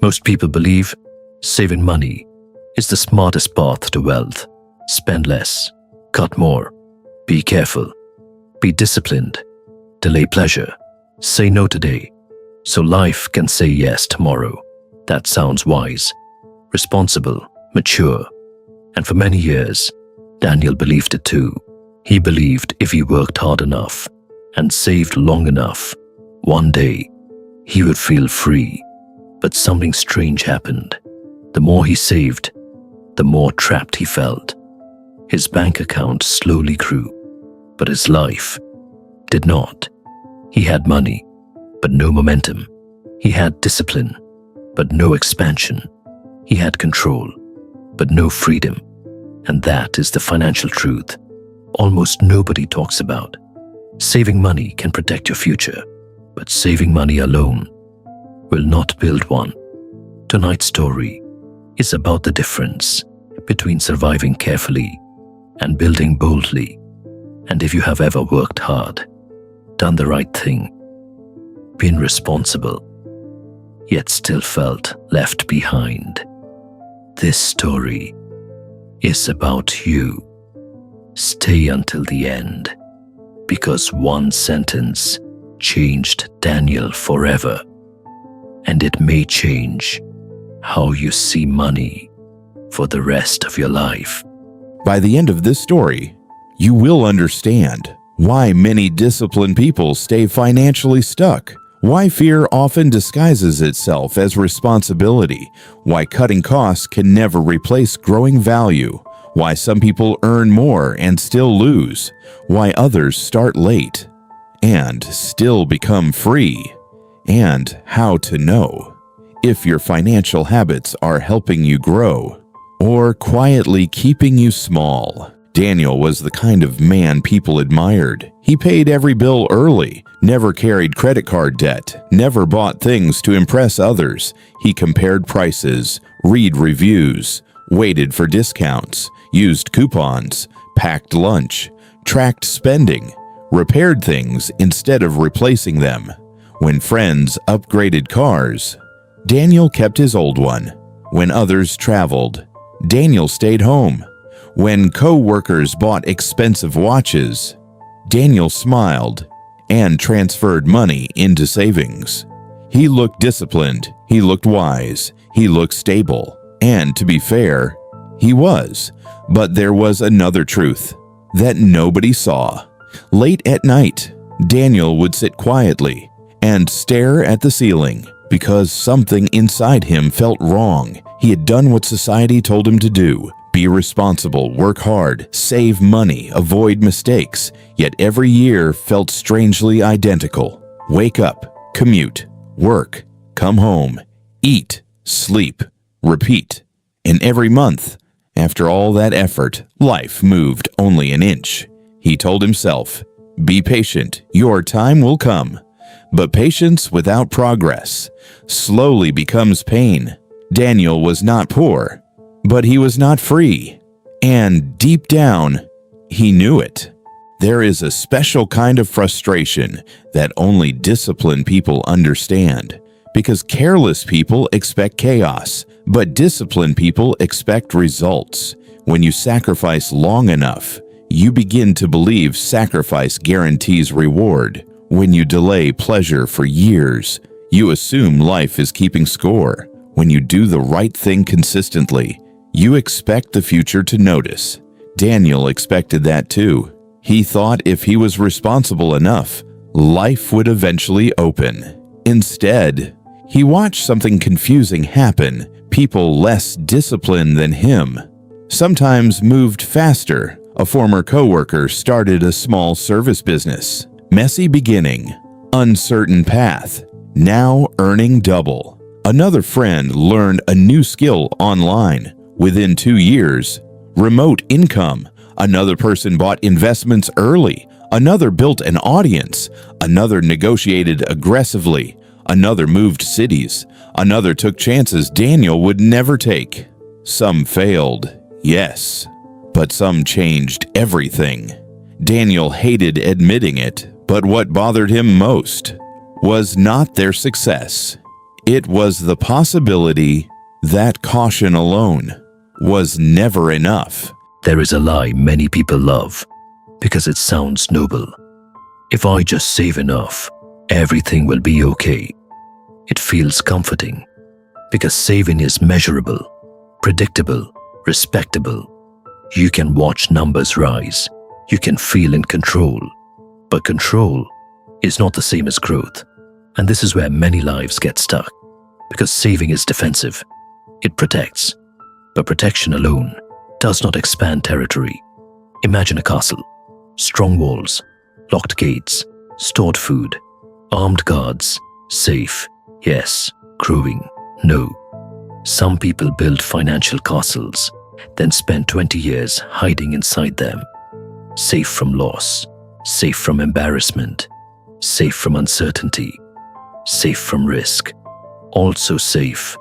Most people believe saving money is the smartest path to wealth. Spend less, cut more, be careful, be disciplined, delay pleasure, say no today, so life can say yes tomorrow. That sounds wise, responsible, mature. And for many years, Daniel believed it too. He believed if he worked hard enough and saved long enough, one day he would feel free. But something strange happened. The more he saved, the more trapped he felt. His bank account slowly grew, but his life did not. He had money, but no momentum. He had discipline, but no expansion. He had control, but no freedom. And that is the financial truth almost nobody talks about. Saving money can protect your future, but saving money alone will not build one. Tonight's story is about the difference between surviving carefully and building boldly. And if you have ever worked hard, done the right thing, been responsible, yet still felt left behind, this story is about you. Stay until the end, because one sentence changed Daniel forever, and it may change how you see money for the rest of your life. By the end of this story, you will understand why many disciplined people stay financially stuck, why fear often disguises itself as responsibility, why cutting costs can never replace growing value, why some people earn more and still lose, why others start late and still become free, and how to know if your financial habits are helping you grow or quietly keeping you small. Daniel was the kind of man people admired. He paid every bill early, never carried credit card debt, never bought things to impress others. He compared prices, read reviews, waited for discounts, used coupons, packed lunch, tracked spending, repaired things instead of replacing them. When friends upgraded cars, Daniel kept his old one. When others traveled, Daniel stayed home. When co-workers bought expensive watches, Daniel smiled and transferred money into savings. He looked disciplined, he looked wise, he looked stable, and to be fair, he was. But there was another truth that nobody saw. Late at night, Daniel would sit quietly and stare at the ceiling because something inside him felt wrong. He had done what society told him to do. Be responsible, work hard, save money, avoid mistakes. Yet every year felt strangely identical. Wake up, commute, work, come home, eat, sleep, repeat. And every month, after all that effort, life moved only an inch. He told himself, "Be patient, your time will come." But patience without progress slowly becomes pain. Daniel was not poor, but he was not free. And deep down, he knew it. There is a special kind of frustration that only disciplined people understand, because careless people expect chaos, but disciplined people expect results. When you sacrifice long enough, you begin to believe sacrifice guarantees reward. When you delay pleasure for years, you assume life is keeping score. When you do the right thing consistently, you expect the future to notice. Daniel expected that too. He thought if he was responsible enough, life would eventually open. Instead, he watched something confusing happen. People less disciplined than him sometimes moved faster. A former coworker started a small service business. Messy beginning, uncertain path, now earning double. Another friend learned a new skill online. Within 2 years, remote income. Another person bought investments early. Another built an audience. Another negotiated aggressively. Another moved cities. Another took chances Daniel would never take. Some failed, yes, but some changed everything. Daniel hated admitting it, but what bothered him most was not their success. It was the possibility that caution alone was never enough. There is a lie many people love because it sounds noble. If I just save enough, everything will be okay. It feels comforting because saving is measurable, predictable, respectable. You can watch numbers rise. You can feel in control. But control is not the same as growth. And this is where many lives get stuck. Because saving is defensive. It protects. But protection alone does not expand territory. Imagine a castle. Strong walls, locked gates, stored food, armed guards, safe, yes, growing, no. Some people build financial castles, then spend 20 years hiding inside them. Safe from loss, safe from embarrassment, safe from uncertainty, safe from risk, also safe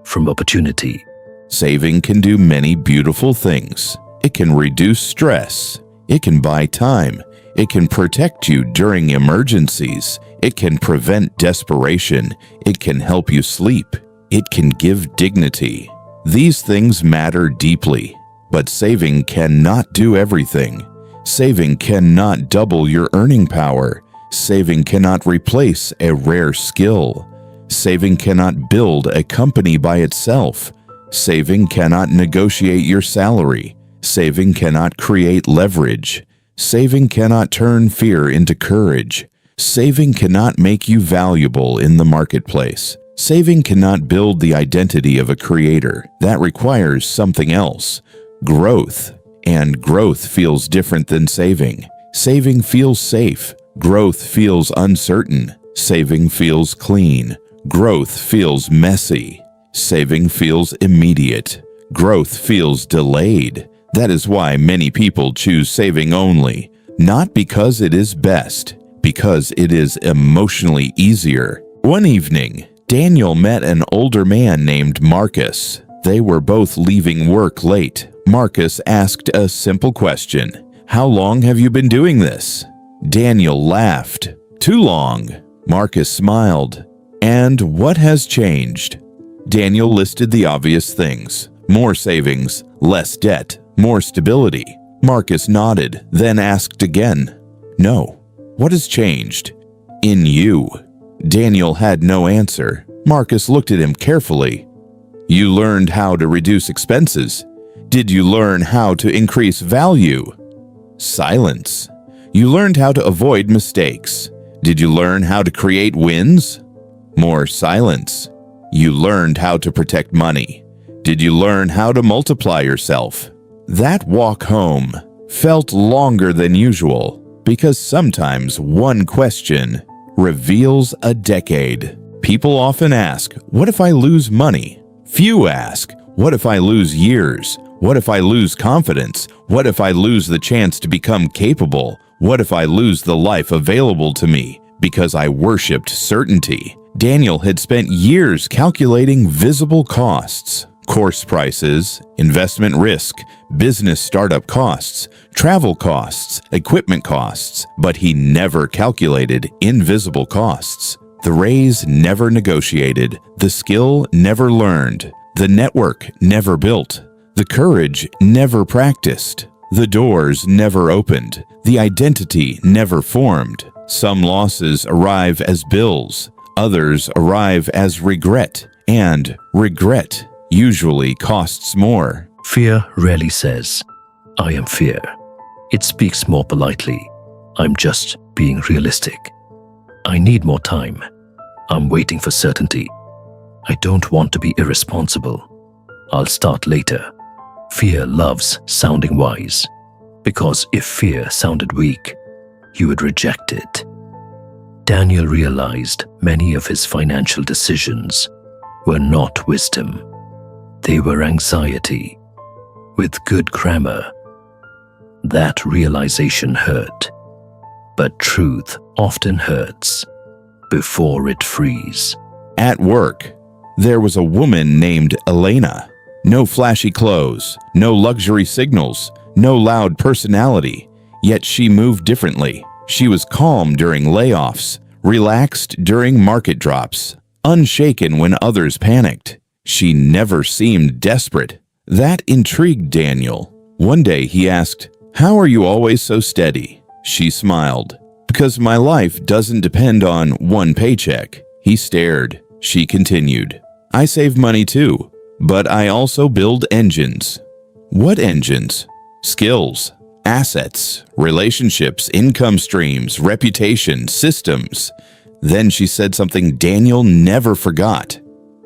from opportunity. Saving can do many beautiful things. It can reduce stress. It can buy time. It can protect you during emergencies. It can prevent desperation. It can help you sleep. It can give dignity. These things matter deeply, but saving cannot do everything. Saving cannot double your earning power. Saving cannot replace a rare skill. Saving cannot build a company by itself. Saving cannot negotiate your salary. Saving cannot create leverage. Saving cannot turn fear into courage. Saving cannot make you valuable in the marketplace. Saving cannot build the identity of a creator. That requires something else, growth. And growth feels different than saving. Saving feels safe. Growth feels uncertain. Saving feels clean. Growth feels messy. Saving feels immediate. Growth feels delayed. That is why many people choose saving only, not because it is best, because it is emotionally easier. One evening, Daniel met an older man named Marcus. They were both leaving work late. Marcus asked a simple question. "How long have you been doing this?" Daniel laughed. "Too long." Marcus smiled. "And what has changed?" Daniel listed the obvious things. More savings, less debt, more stability. Marcus nodded, then asked again, "No. What has changed?" "In you." Daniel had no answer. Marcus looked at him carefully. "You learned how to reduce expenses. Did you learn how to increase value?" Silence. "You learned how to avoid mistakes. Did you learn how to create wins?" More silence. "You learned how to protect money. Did you learn how to multiply yourself?" That walk home felt longer than usual because sometimes one question reveals a decade. People often ask, "What if I lose money?" Few ask, "What if I lose years? What if I lose confidence? What if I lose the chance to become capable? What if I lose the life available to me because I worshipped certainty?" Daniel had spent years calculating visible costs. Course prices, investment risk, business startup costs, travel costs, equipment costs, but he never calculated invisible costs. The raise never negotiated, the skill never learned, the network never built, the courage never practiced, the doors never opened, the identity never formed. Some losses arrive as bills, others arrive as regret, and regret usually costs more. Fear rarely says, "I am fear." It speaks more politely, "I'm just being realistic. I need more time. I'm waiting for certainty. I don't want to be irresponsible. I'll start later." Fear loves sounding wise, because if fear sounded weak, you would reject it. Daniel realized many of his financial decisions were not wisdom. They were anxiety, with good grammar. That realization hurt, but truth often hurts before it frees. At work, there was a woman named Elena. No flashy clothes, no luxury signals, no loud personality, yet she moved differently. She was calm during layoffs, relaxed during market drops, unshaken when others panicked. She never seemed desperate. That intrigued Daniel. One day he asked, "How are you always so steady?" She smiled. "Because my life doesn't depend on one paycheck." He stared. She continued, "I save money too, but I also build engines." "What engines?" "Skills, assets, relationships, income streams, reputation, systems." Then she said something Daniel never forgot.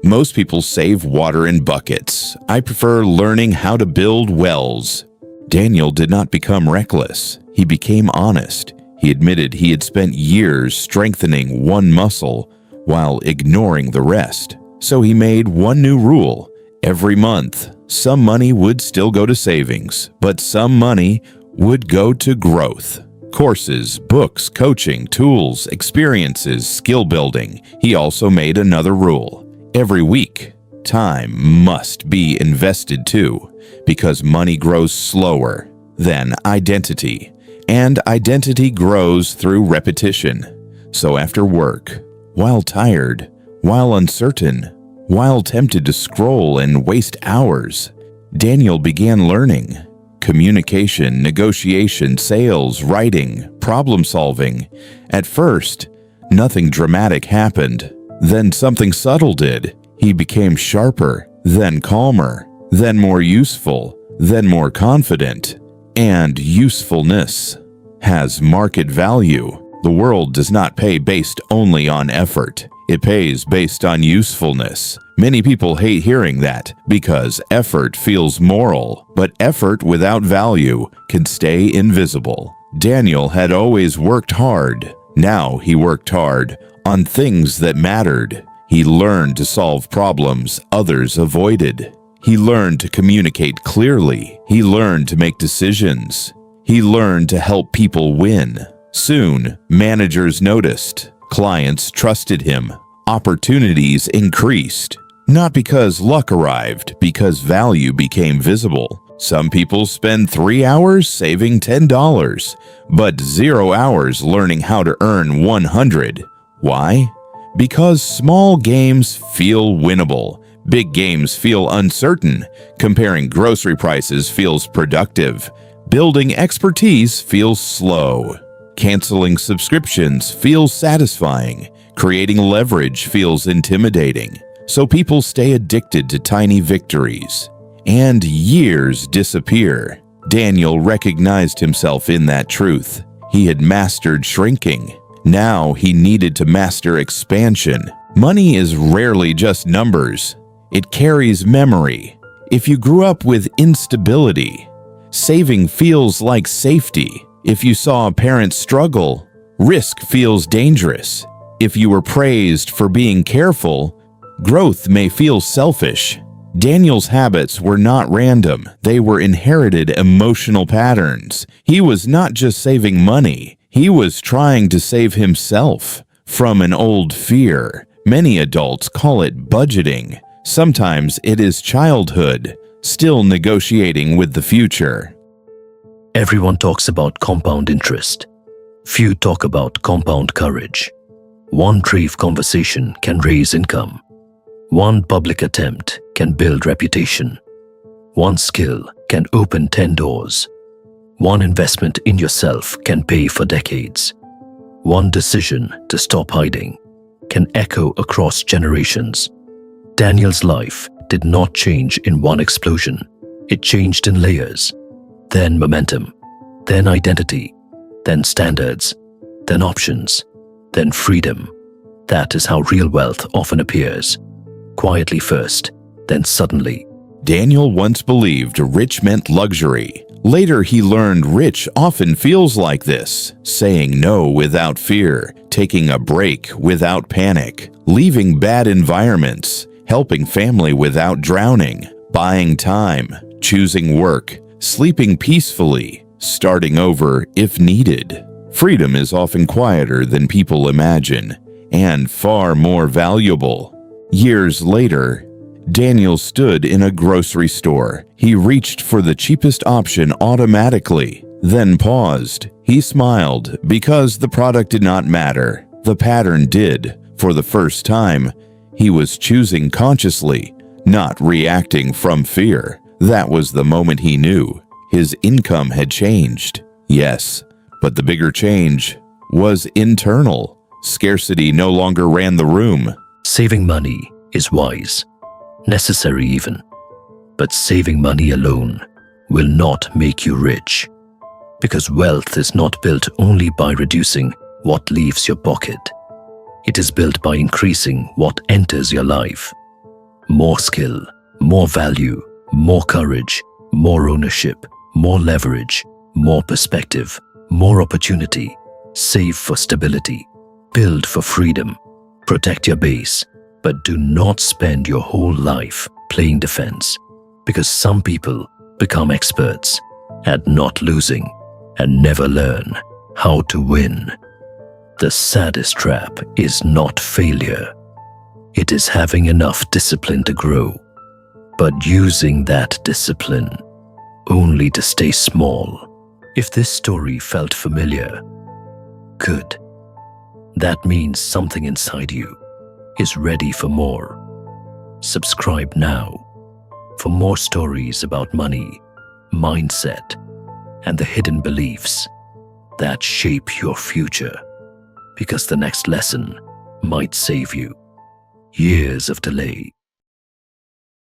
"Most people save water in buckets. I prefer learning how to build wells." Daniel did not become reckless. He became honest. He admitted he had spent years strengthening one muscle while ignoring the rest. So he made one new rule. Every month, some money would still go to savings, but some money would go to growth. Courses, books, coaching, tools, experiences, skill building. He also made another rule. Every week, time must be invested too, because money grows slower than identity, and identity grows through repetition. So after work, while tired, while uncertain, while tempted to scroll and waste hours, Daniel began learning. Communication, negotiation, sales, writing, problem solving. At first, nothing dramatic happened. Then something subtle did. He became sharper, then calmer, then more useful, then more confident. And usefulness has market value. The world does not pay based only on effort. It pays based on usefulness. Many people hate hearing that because effort feels moral, but effort without value can stay invisible. Daniel had always worked hard. Now he worked hard on things that mattered. He learned to solve problems others avoided. He learned to communicate clearly. He learned to make decisions. He learned to help people win. Soon, managers noticed. Clients trusted him. Opportunities increased. Not because luck arrived, because value became visible. Some people spend 3 hours saving $10, but 0 hours learning how to earn 100. Why? Because small games feel winnable. Big games feel uncertain. Comparing grocery prices feels productive. Building expertise feels slow. Canceling subscriptions feels satisfying. Creating leverage feels intimidating. So people stay addicted to tiny victories. And years disappear. Daniel recognized himself in that truth. He had mastered shrinking. Now he needed to master expansion. Money is rarely just numbers. It carries memory. If you grew up with instability, saving feels like safety. If you saw a parent struggle, risk feels dangerous. If you were praised for being careful, growth may feel selfish. Daniel's habits were not random. They were inherited emotional patterns. He was not just saving money. He was trying to save himself from an old fear. Many adults call it budgeting. Sometimes it is childhood, still negotiating with the future. Everyone talks about compound interest. Few talk about compound courage. One brief conversation can raise income. One public attempt can build reputation. One skill can open 10 doors. One investment in yourself can pay for decades. One decision to stop hiding can echo across generations. Daniel's life did not change in one explosion. It changed in layers. Then momentum, then identity, then standards, then options, then freedom. That is how real wealth often appears. Quietly first, then suddenly. Daniel once believed rich meant luxury. Later he learned rich often feels like this: saying no without fear, taking a break without panic, leaving bad environments, helping family without drowning, buying time, choosing work, sleeping peacefully, starting over if needed. Freedom is often quieter than people imagine, and far more valuable. Years later, Daniel stood in a grocery store. He reached for the cheapest option automatically, then paused. He smiled because the product did not matter. The pattern did. For the first time, He was choosing consciously, not reacting from fear. That was the moment he knew his income had changed. Yes, but the bigger change was internal. Scarcity no longer ran the room. Saving money is wise, necessary even. But saving money alone will not make you rich, because wealth is not built only by reducing what leaves your pocket. It is built by increasing what enters your life. More skill, more value, more courage, more ownership, more leverage, more perspective, more opportunity. Save for stability. Build for freedom. Protect your base, but do not spend your whole life playing defense, because some people become experts at not losing and never learn how to win. The saddest trap is not failure. It is having enough discipline to grow, but using that discipline only to stay small. If this story felt familiar, good. That means something inside you is ready for more. Subscribe now for more stories about money, mindset, and the hidden beliefs that shape your future, because the next lesson might save you years of delay.